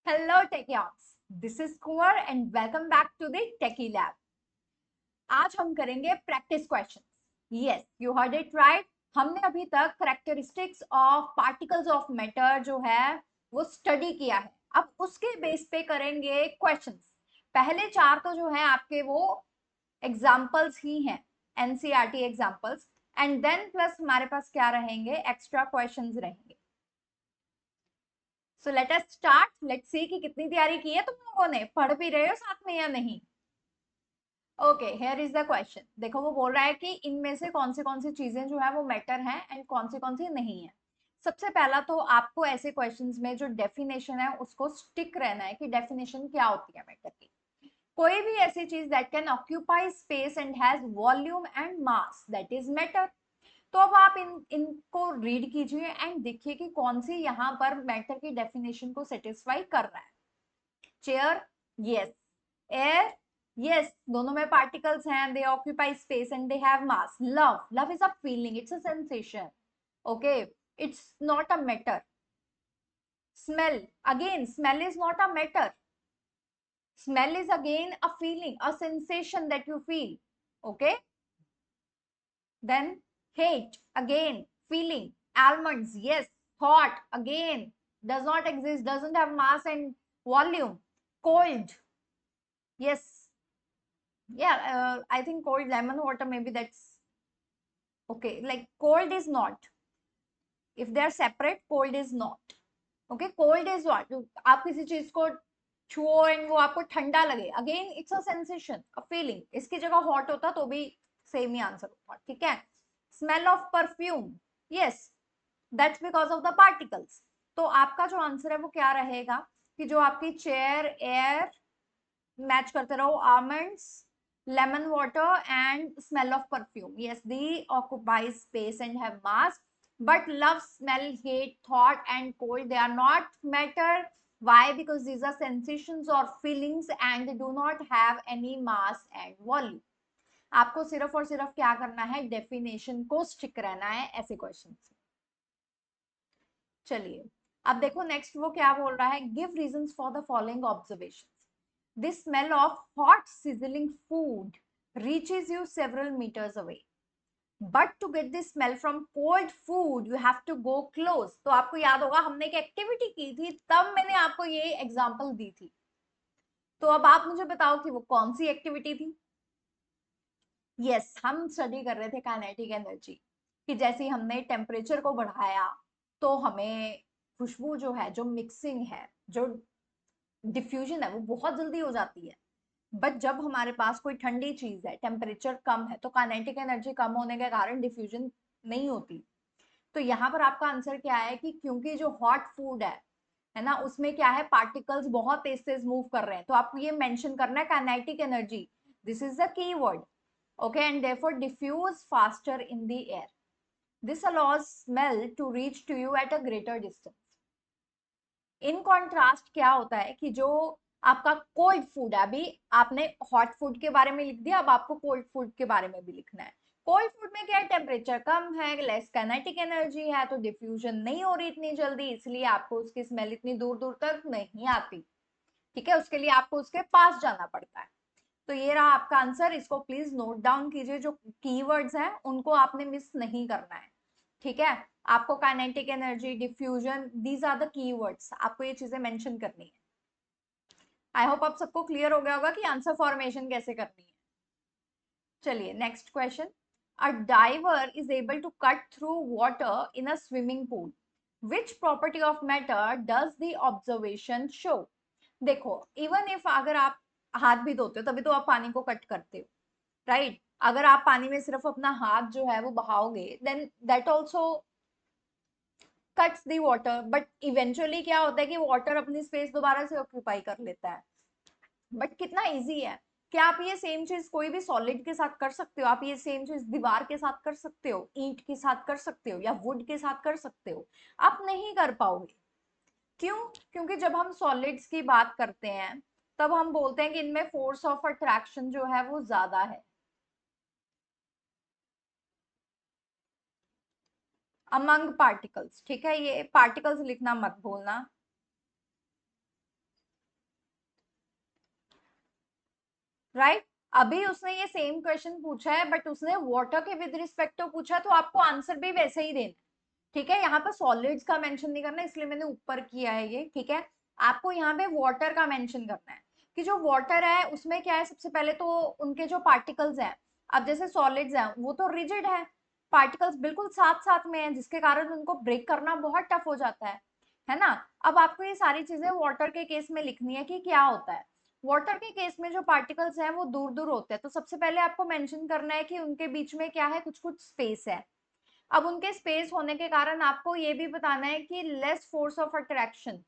Hello Techians, this is Kumar and welcome back to the Techie Lab. आज हम करेंगे practice questions. Yes, you heard it right. हमने अभी तक characteristics of particles of matter जो है वो स्टडी किया है. अब उसके बेस पे करेंगे क्वेश्चंस. पहले चार तो जो है आपके वो एग्जाम्पल्स ही हैं, NCERT examples, and then plus हमारे पास क्या रहेंगे, एक्स्ट्रा क्वेश्चंस रहेंगे. So let us start. Let's see कि कितनी तैयारी की है तुम लोगों ने, पढ़ भी रहे हो साथ में या नहीं. Okay, here is the question. देखो वो बोल रहा है कि इनमें से कौन सी चीजें जो है वो मैटर हैं एंड कौन सी नहीं है. सबसे पहला तो आपको ऐसे क्वेश्चंस में जो डेफिनेशन है उसको स्टिक रहना है कि डेफिनेशन क्या होती है मैटर की. कोई भी ऐसी चीज that can occupy space and has volume and mass, that is matter. तो अब आप इनको रीड कीजिए एंड देखिए कि कौन सी यहाँ पर मैटर की डेफिनेशन को सेटिस्फाई कर रहा है. Chair, yes. Air, yes. दोनों में पार्टिकल्स हैं, दे occupy space and they have mass. Love, love is a feeling, it's a sensation. Okay, it's not a matter. Smell, again smell is not a matter. Smell is again a feeling, a sensation that you feel. Okay. Then hate, again feeling. Almonds, yes. Thought, again does not exist, doesn't have mass and volume. Cold, yes. Yeah, I think cold lemon water, maybe that's okay. Like cold is not, if they are separate, cold is not. Okay, cold is what, आप किसी चीज को छुओ and वो आपको ठंडा लगे, again it's a sensation, a feeling. इसकी जगह हॉट होता तो भी सेम ही आंसर होता. ठीक है. Smell of perfume, yes, that's because of the particles. तो आपका जो आंसर है वो क्या रहेगा कि जो आपकी चेयर, एयर, मैच करते रहो, almonds, lemon water and smell of perfume. Yes, they occupy space and have mass. But love, smell, hate, thought and cold, they are not matter. Why? Because these are sensations or feelings and they do not have any mass and volume. आपको सिर्फ और सिर्फ क्या करना है, definition को stick रहना है ऐसे क्वेश्चन से. चलिए अब देखो नेक्स्ट वो क्या बोल रहा है. Give reasons for the following observations. The smell of hot sizzling food reaches you several meters away. But to get this smell from cold food, you have to go close. तो आपको याद होगा हमने एक एक्टिविटी की थी, तब मैंने आपको ये एग्जांपल दी थी. तो अब आप मुझे बताओ कि वो कौन सी एक्टिविटी थी. यस, हम स्टडी कर रहे थे काइनेटिक एनर्जी कि जैसे हमने टेम्परेचर को बढ़ाया तो हमें खुशबू जो है, जो मिक्सिंग है, जो डिफ्यूजन है वो बहुत जल्दी हो जाती है. बट जब हमारे पास कोई ठंडी चीज है, टेम्परेचर कम है, तो काइनेटिक एनर्जी कम होने के कारण डिफ्यूजन नहीं होती. तो यहाँ पर आपका आंसर क्या है कि क्योंकि जो हॉट फूड है ना, उसमें क्या है, पार्टिकल्स बहुत तेज तेज मूव कर रहे हैं. तो आपको ये मेंशन करना है kinetic energy, this is the key word. Okay, and therefore diffuse faster in the air. This allows smell to reach to you at a greater distance. In contrast क्या होता है कि जो आपका कोल्ड फूड है, अभी आपने हॉट फूड के बारे में लिख दिया, अब आपको कोल्ड फूड के बारे में भी लिखना है. कोल्ड फूड में क्या है, टेम्परेचर कम है, लेस काइनेटिक एनर्जी है, तो डिफ्यूजन नहीं हो रही इतनी जल्दी, इसलिए आपको उसकी स्मेल इतनी दूर दूर तक नहीं आती. ठीक है, उसके लिए आपको उसके पास जाना पड़ता है. तो ये रहा आपका आंसर. इसको प्लीज नोट डाउन कीजिए, जो कीवर्ड्स हैं उनको आपने मिस नहीं करना है. ठीक है, आपको kinetic energy, diffusion, these are the keywords, आपको ये चीजें मेंशन करनी है. आई होप आप सबको क्लियर हो गया होगा कि आंसर फॉर्मेशन कैसे करनी है. चलिए next question. A diver is able to cut through water in a swimming pool. Which property of matter does the observation show. देखो, इवन इफ अगर आप हाथ भी धोते हो तभी तो आप पानी को कट करते हो, राइट? अगर आप पानी में सिर्फ अपना हाथ जो है वो बहाओगे, then that also cuts the water. But eventually क्या होता है कि वाटर अपनी स्पेस दोबारा से ऑक्यूपाई कर लेता है. बट कितना इजी है. क्या आप ये सेम चीज कोई भी सॉलिड के साथ कर सकते हो? आप ये सेम चीज दीवार के साथ कर सकते हो, ईंट के साथ कर सकते हो, या वुड के साथ कर सकते हो? आप नहीं कर पाओगे. क्यों? क्योंकि जब हम सॉलिड्स की बात करते हैं तब हम बोलते हैं कि इनमें फोर्स ऑफ अट्रैक्शन जो है वो ज्यादा है अमंग पार्टिकल्स. ठीक है, ये पार्टिकल्स लिखना मत भूलना. राइट। अभी उसने ये सेम क्वेश्चन पूछा है बट उसने वाटर के विद रिस्पेक्ट टू पूछा, तो आपको आंसर भी वैसे ही देना, ठीक है। यहाँ पर सॉलिड्स का मेंशन नहीं करना, इसलिए मैंने ऊपर किया है ये, ठीक है। आपको यहाँ पे वाटर का मेंशन करना है कि जो वाटर है उसमें क्या है, सबसे पहले तो उनके जो पार्टिकल्स हैं, अब जैसे सॉलिड्स हैं वो तो रिजिड है, पार्टिकल्स बिल्कुल साथ साथ में है, जिसके कारण उनको ब्रेक करना बहुत टफ हो जाता है ना। अब आपको ये सारी चीजें वाटर के केस में लिखनी है कि क्या होता है। वाटर के केस में जो पार्टिकल्स हैं वो दूर दूर होते हैं, तो सबसे पहले आपको मेंशन करना है कि उनके बीच में क्या है, कुछ कुछ स्पेस है। अब उनके स्पेस होने के कारण आपको ये भी बताना है कि लेस फोर्स ऑफ अट्रैक्शन।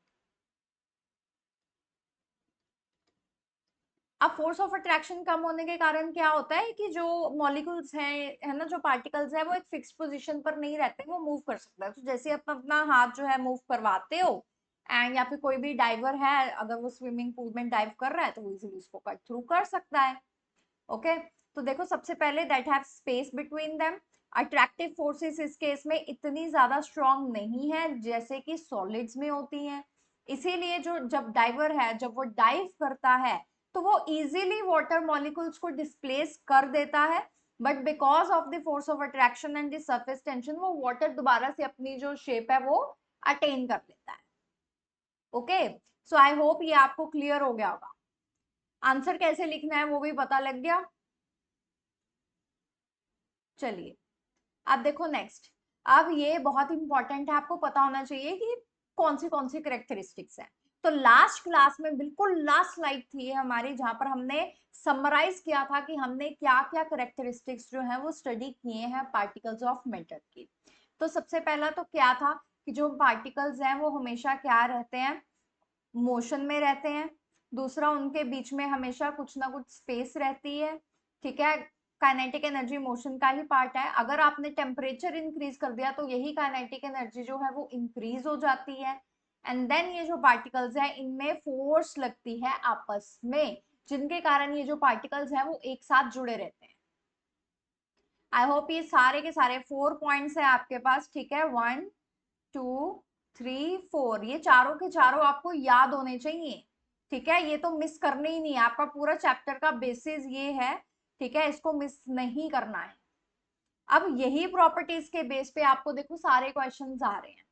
अब फोर्स ऑफ अट्रैक्शन कम होने के कारण क्या होता है कि जो मॉलिक्यूल्स हैं, है ना, जो पार्टिकल्स है वो एक फिक्स पोजीशन पर नहीं रहते, वो मूव कर सकता है। तो जैसे आप अपना हाथ जो है मूव करवाते हो, एंड या फिर कोई भी डाइवर है, अगर वो स्विमिंग पूल में डाइव कर रहा है तो वो इजीली उसको कट थ्रू कर सकता है। ओके, तो देखो सबसे पहले that have space between them. Attractive forces इस केस में इतनी ज्यादा स्ट्रांग नहीं है जैसे कि सॉलिड्स में होती हैं, इसीलिए जो जब डाइवर है, जब वो डाइव करता है तो वो इजीली वाटर मॉलिक्यूल्स को डिस्प्लेस कर देता है, but because of the force of attraction and the surface tension वो वाटर दोबारा से अपनी जो शेप है वो अटेन कर लेता है। ओके, सो आई होप ये आपको क्लियर हो गया होगा। आंसर कैसे लिखना है वो भी पता लग गया। चलिए, अब देखो नेक्स्ट। अब ये बहुत इंपॉर्टेंट है, आपको पता होना चाहिए कि कौन सी करेक्टरिस्टिक्स हैं। तो लास्ट क्लास में बिल्कुल लास्ट स्लाइड थी ये हमारी, जहां पर हमने समराइज किया था कि हमने क्या क्या करेक्टरिस्टिक्स जो है वो स्टडी किए हैं पार्टिकल्स ऑफ मैटर की। तो सबसे पहला तो क्या था कि जो पार्टिकल्स हैं वो हमेशा क्या रहते हैं, मोशन में रहते हैं। दूसरा, उनके बीच में हमेशा कुछ ना कुछ स्पेस रहती है, ठीक है। काइनेटिक एनर्जी मोशन का ही पार्ट है, अगर आपने टेम्परेचर इंक्रीज कर दिया तो यही काइनेटिक एनर्जी जो है वो इंक्रीज हो जाती है। एंड देन ये जो पार्टिकल्स है इनमें फोर्स लगती है आपस में, जिनके कारण ये जो पार्टिकल्स हैं वो एक साथ जुड़े रहते हैं। आई होप ये सारे के सारे 4 पॉइंट्स है आपके पास, ठीक है। 1 2 3 4, ये चारों के चारों आपको याद होने चाहिए, ठीक है। ये तो मिस करने ही नहीं है, आपका पूरा चैप्टर का बेसिस ये है, ठीक है, इसको मिस नहीं करना है। अब यही प्रॉपर्टीज के बेस पे आपको देखो सारे क्वेश्चंस आ रहे हैं।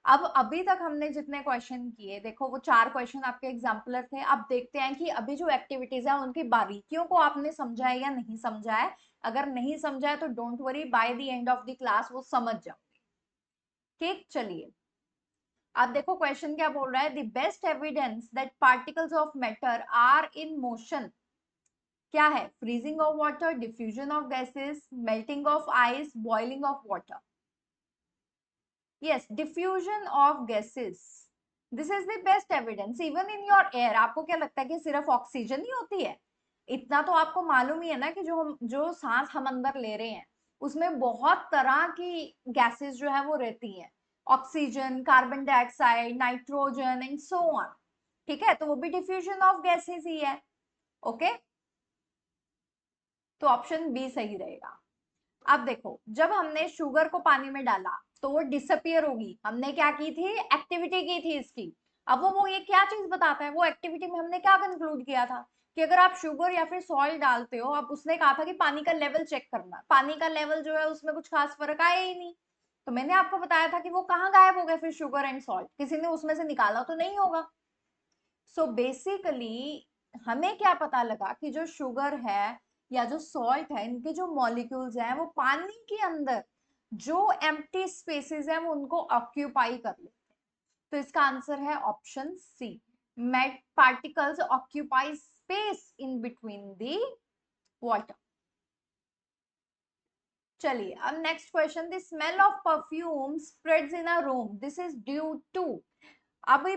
अब अभी तक हमने जितने क्वेश्चन किए, देखो वो 4 क्वेश्चन आपके एग्जाम्पलर थे। अब देखते हैं कि अभी जो एक्टिविटीज है उनकी बारीकियों को आपने समझा है या नहीं समझा है। अगर नहीं समझा है तो don't worry, by the end of the class वो समझ जाओगे, ठीक। चलिए, अब देखो क्वेश्चन क्या बोल रहा है, the best evidence that particles of matter are in motion क्या है, freezing of water, diffusion of gases, melting of ice, boiling of water. Yes, diffusion of gases, this is the best evidence even in your air. आपको क्या लगता है कि सिर्फ oxygen ही होती है? इतना तो आपको मालूम ही है ना कि जो सांस हम अंदर ले रहे हैं उसमें बहुत तरह की गैसेस जो है वो रहती हैं, oxygen, carbon dioxide, nitrogen and so on, ठीक है। तो वो भी डिफ्यूजन ऑफ गैसेस ही है। ओके, तो ऑप्शन बी सही रहेगा। अब देखो, जब हमने शुगर को पानी में डाला तो वो डिसअपियर होगी, हमने क्या की थी, एक्टिविटी की थी इसकी। अब वो ये क्या चीज बताता है, वो एक्टिविटी में हमने क्या कंक्लूड किया था कि अगर आप शुगर या फिर सॉल्ट डालते हो, अब उसने कहा था कि पानी का लेवल चेक करना, पानी का लेवल जो है उसमें कुछ खास फर्क आया ही नहीं। तो मैंने आपको बताया था कि वो कहाँ गायब हो गए फिर शुगर एंड सॉल्ट, किसी ने उसमें से निकाला तो नहीं होगा। सो बेसिकली हमें क्या पता लगा कि जो शुगर है या जो सॉल्ट है, इनके जो मॉलिक्यूल्स हैं वो पानी के अंदर जो एम्प्टी स्पेसेस हैं वो उनको ऑक्यूपाई कर लेते हैं। तो इसका आंसर है option C, matter particles occupy space in between the water. चलिए, अब next question, the smell of perfume spreads in a room, this is due to. अब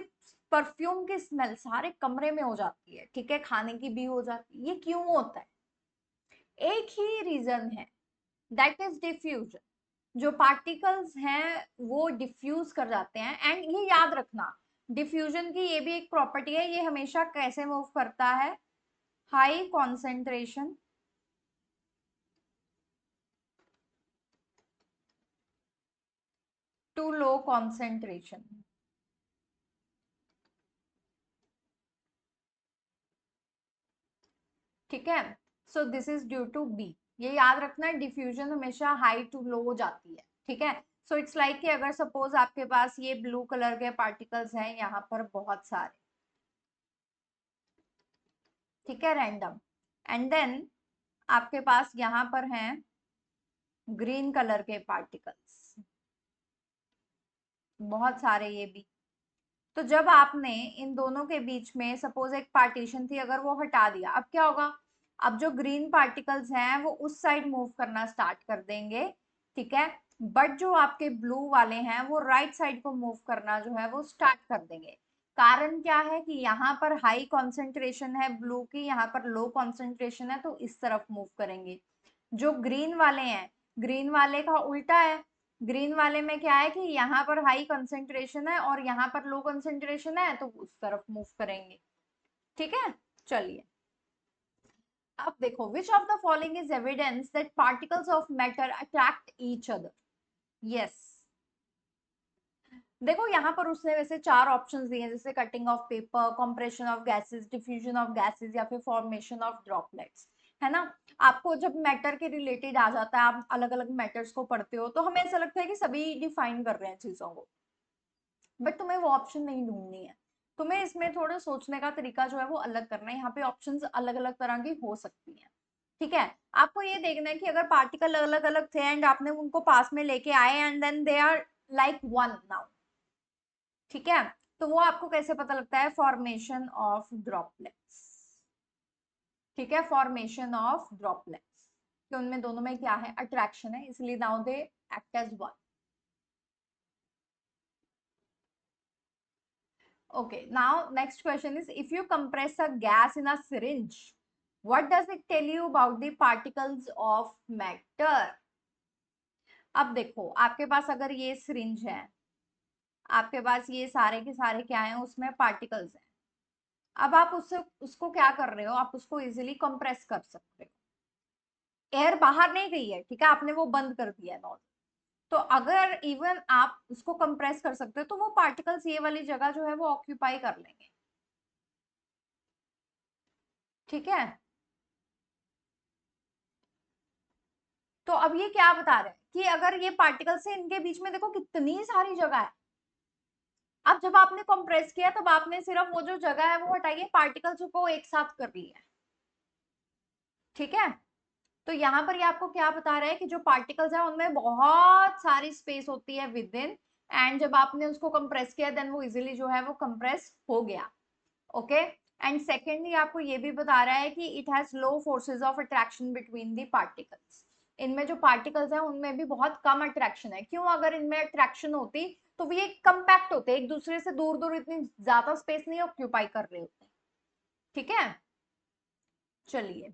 परफ्यूम की स्मेल सारे कमरे में हो जाती है, ठीक है, खाने की भी हो जाती है, ये क्यों होता है? एक ही रीजन है, दैट इज डिफ्यूजन। जो पार्टिकल्स हैं वो डिफ्यूज कर जाते हैं, एंड ये याद रखना, डिफ्यूजन की ये भी एक प्रॉपर्टी है, ये हमेशा कैसे मूव करता है, high concentration to low concentration. ठीक है, so this is due to be. ये याद रखना, डिफ्यूजन हमेशा हाई टू लो हो जाती है, ठीक है। सो इट्स लाइक कि अगर सपोज आपके पास ये ब्लू कलर के पार्टिकल्स हैं यहाँ पर बहुत सारे, ठीक है, रैंडम, एंड देन आपके पास यहाँ पर हैं ग्रीन कलर के पार्टिकल्स, बहुत सारे ये भी। तो जब आपने इन दोनों के बीच में सपोज एक पार्टीशन थी, अगर वो हटा दिया, अब क्या होगा, अब जो ग्रीन पार्टिकल्स हैं वो उस साइड मूव करना स्टार्ट कर देंगे, ठीक है, बट जो आपके ब्लू वाले हैं वो राइट साइड को मूव करना जो है वो स्टार्ट कर देंगे। कारण क्या है कि यहाँ पर हाई कॉन्सेंट्रेशन है ब्लू की, यहाँ पर लो कॉन्सेंट्रेशन है, तो इस तरफ मूव करेंगे। जो ग्रीन वाले हैं, ग्रीन वाले का उल्टा है, ग्रीन वाले में क्या है कि यहाँ पर हाई कंसेंट्रेशन है और यहाँ पर लो कंसेंट्रेशन है, तो उस तरफ मूव करेंगे, ठीक है। चलिए अब देखो, which of the following is evidence that particles of matter attract each other. Yes, देखो यहाँ पर उसने वैसे चार ऑप्शंस दिए हैं, जैसे cutting of paper, compression of gases, diffusion of gases, या फिर फॉर्मेशन ऑफ ड्रॉपलेट्स, है ना। आपको जब मैटर के रिलेटेड आ जाता है, आप अलग अलग मैटर्स को पढ़ते हो, तो हमें ऐसा लगता है कि सभी डिफाइन कर रहे हैं चीजों को, बट तुम्हें वो ऑप्शन नहीं ढूंढनी है। तुम्हें इसमें थोड़ा सोचने का तरीका जो है वो अलग करना है। यहाँ पे ऑप्शंस अलग अलग तरह की हो सकती हैं, ठीक है। आपको ये देखना है कि अगर पार्टिकल अलग अलग थे एंड आपने उनको पास में लेके आए and then they are like one now, ठीक है, तो वो आपको कैसे पता लगता है, फॉर्मेशन ऑफ ड्रॉपलेट्स, ठीक है, फॉर्मेशन ऑफ ड्रॉपलेट्स, कि उनमें दोनों में क्या है, अट्रैक्शन है, इसलिए now they act as one. Okay, now next question is, if you compress a gas in a syringe, what does it tell you about the particles of matter? अब देखो, आपके पास अगर ये सिरिंज है, आपके पास ये सारे के सारे क्या हैं, उसमें पार्टिकल्स हैं। अब आप उससे उसको क्या कर रहे हो, आप उसको इजीली कंप्रेस कर सकते हो। एयर बाहर नहीं गई है, ठीक है, आपने वो बंद कर दिया है नॉट, तो अगर इवन आप उसको कंप्रेस कर सकते हो, तो वो पार्टिकल्स ये वाली जगह जो है वो ऑक्यूपाई कर लेंगे, ठीक है। तो अब ये क्या बता रहे हैं कि अगर ये पार्टिकल से इनके बीच में देखो कितनी सारी जगह है। अब जब आपने कंप्रेस किया, तब आपने सिर्फ वो जो जगह है वो हटाई है, पार्टिकल्स को एक साथ कर लिया है, ठीक है। तो यहाँ पर ये आपको क्या बता रहा है कि जो पार्टिकल्स है उनमें बहुत सारी स्पेस होती है विद इन, एंड जब आपने उसको कंप्रेस किया देन वो इजिली जो है वो कंप्रेस हो गया, ओके। एंड सेकेंडली आपको ये भी बता रहा है कि it has low forces of attraction between the particles. इनमें जो पार्टिकल्स हैं उनमें भी बहुत कम अट्रैक्शन है। क्यों, अगर इनमें अट्रैक्शन होती तो ये कंपैक्ट होते, एक दूसरे से दूर दूर इतनी ज्यादा स्पेस नहीं ऑक्यूपाई कर रहे होते, ठीक है। चलिए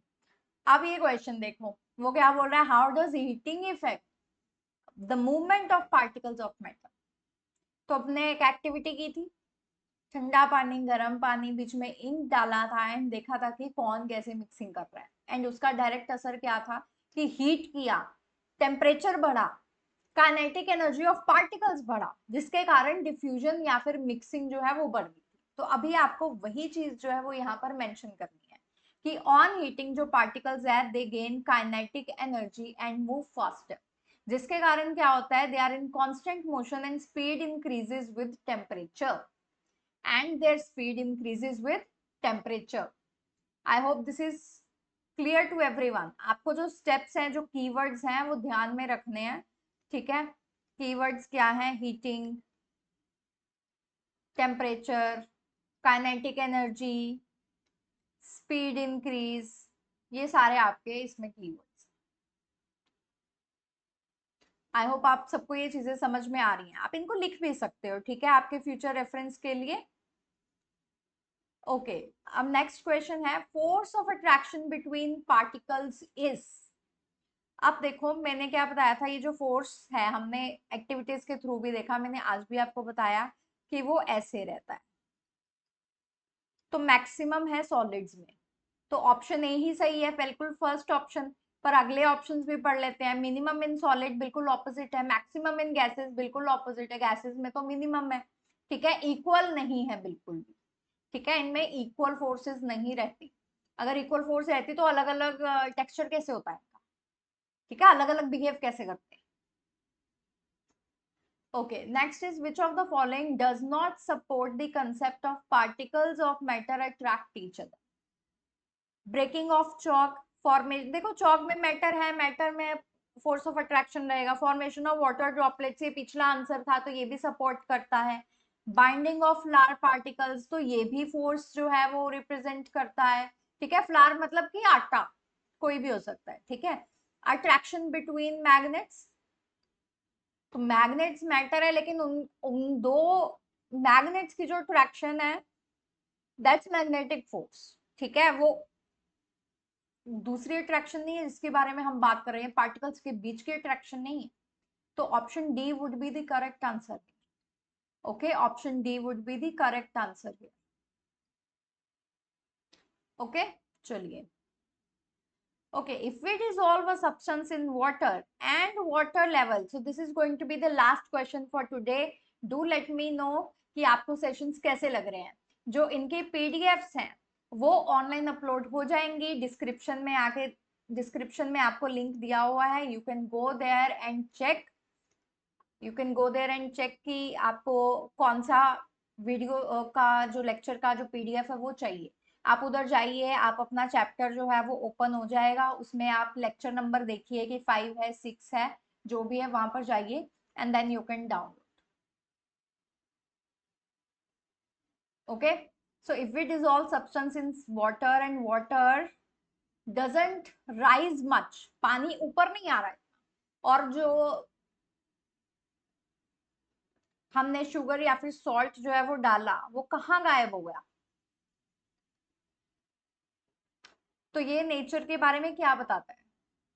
अब ये क्वेश्चन देखो, वो क्या बोल रहा है, how does heating effect the movement of particles of matter. तो अपने एक एक्टिविटी की थी, ठंडा पानी गर्म पानी, बीच में इंक डाला था एंड देखा था कि कौन कैसे मिक्सिंग कर रहा है, एंड उसका डायरेक्ट असर क्या था कि हीट किया, टेम्परेचर बढ़ा, काइनेटिक एनर्जी ऑफ पार्टिकल्स बढ़ा, जिसके कारण डिफ्यूजन या फिर मिक्सिंग जो है वो बढ़ गई। तो अभी आपको वही चीज जो है वो यहाँ पर मेंशन करनी है कि ऑन हीटिंग जो पार्टिकल्स है they gain kinetic energy and move faster, जिसके कारण क्या होता है, they are in constant motion and speed increases with temperature, and their speed increases with temperature. I hope this is clear to everyone. आपको जो steps हैं, जो keywords हैं, वो ध्यान में रखने हैं, ठीक है। keywords क्या हैं, heating, temperature, kinetic energy, speed increase, ये सारे आपके इसमें keywords। आई होप आप सबको ये चीजें समझ में आ रही हैं, आप इनको लिख भी सकते हो, ठीक है, आपके फ्यूचर रेफरेंस के लिए। ओके, अब नेक्स्ट क्वेश्चन है, force of attraction between particles is. अब देखो मैंने क्या बताया था, ये जो फोर्स है हमने एक्टिविटीज के थ्रू भी देखा, मैंने आज भी आपको बताया कि वो ऐसे रहता है। तो मैक्सिमम है सॉलिड्स में, तो ऑप्शन ए ही सही है, बिल्कुल फर्स्ट ऑप्शन। पर अगले ऑप्शंस भी पढ़ लेते हैं। मिनिमम इन सॉलिड बिल्कुल ऑपोजिट है, मैक्सिमम इन गैसेस बिल्कुल ऑपोजिट है, गैसेस में तो मिनिमम है, ठीक है, इक्वल नहीं है बिल्कुल भी, ठीक है, इनमें इक्वल फोर्सेस नहीं रहती। अगर इक्वल फोर्स रहती तो अलग अलग टेक्सचर कैसे होता है, ठीक है, अलग अलग बिहेव कैसे करते हैं। Okay, next is which of the following does not support the concept of particles of matter attract each other? Breaking of chalk, formation, देखो chalk में matter है, matter में force of attraction रहेगा, formation of water droplets ये पिछला answer था तो ये भी support करता है, binding of flour particles तो ये भी force जो है वो represent करता है, ठीक है, flour मतलब कि आटा कोई भी हो सकता है, ठीक है, attraction between magnets तो मैग्नेट्स मैटर है लेकिन उन उन दो मैग्नेट्स की जो अट्रैक्शन है दैट्स मैग्नेटिक फोर्स, ठीक है, वो दूसरी अट्रैक्शन नहीं है जिसके बारे में हम बात कर रहे हैं, पार्टिकल्स के बीच की अट्रैक्शन नहीं है, तो option D would be the correct answer. Okay, option D would be the correct answer here. Okay, चलिए। Okay, if we dissolve a substance in water and water level, so this is going to be the last question for today. Do let me know कि आपको sessions कैसे लग रहे हैं। जो इनके PDFs हैं वो ऑनलाइन अपलोड हो जाएंगी, डिस्क्रिप्शन में आके डिस्क्रिप्शन में आपको लिंक दिया हुआ है, you can go there and check, you can go there and check कि आपको कौन सा वीडियो का जो लेक्चर का जो पीडीएफ है वो चाहिए। आप उधर जाइए, आप अपना चैप्टर जो है वो ओपन हो जाएगा, उसमें आप लेक्चर नंबर देखिए कि 5 है 6 है जो भी है वहां पर जाइए and then you can download. Okay, so if we dissolve substance in water and water doesn't rise much, पानी ऊपर नहीं आ रहा है, और जो हमने शुगर या फिर सॉल्ट जो है वो डाला वो कहाँ गायब हो गया, तो ये नेचर के बारे में क्या बताता है,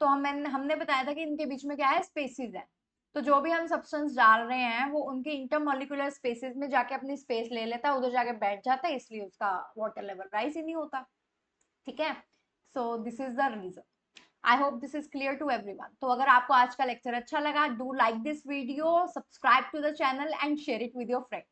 तो हमने बताया था कि इनके बीच में क्या है, स्पेसिस है, तो जो भी हम सब्सटेंस डाल रहे हैं वो उनके इंटरमोलिकुलर स्पेसिस में जाके अपनी स्पेस ले लेता है, उधर जाके बैठ जाता है, इसलिए उसका वाटर लेवल राइज ही नहीं होता, ठीक है, so this is the reason. I hope this is clear to everyone. तो अगर आपको आज का लेक्चर अच्छा लगा, do like this video, subscribe to the channel and share it with your friends.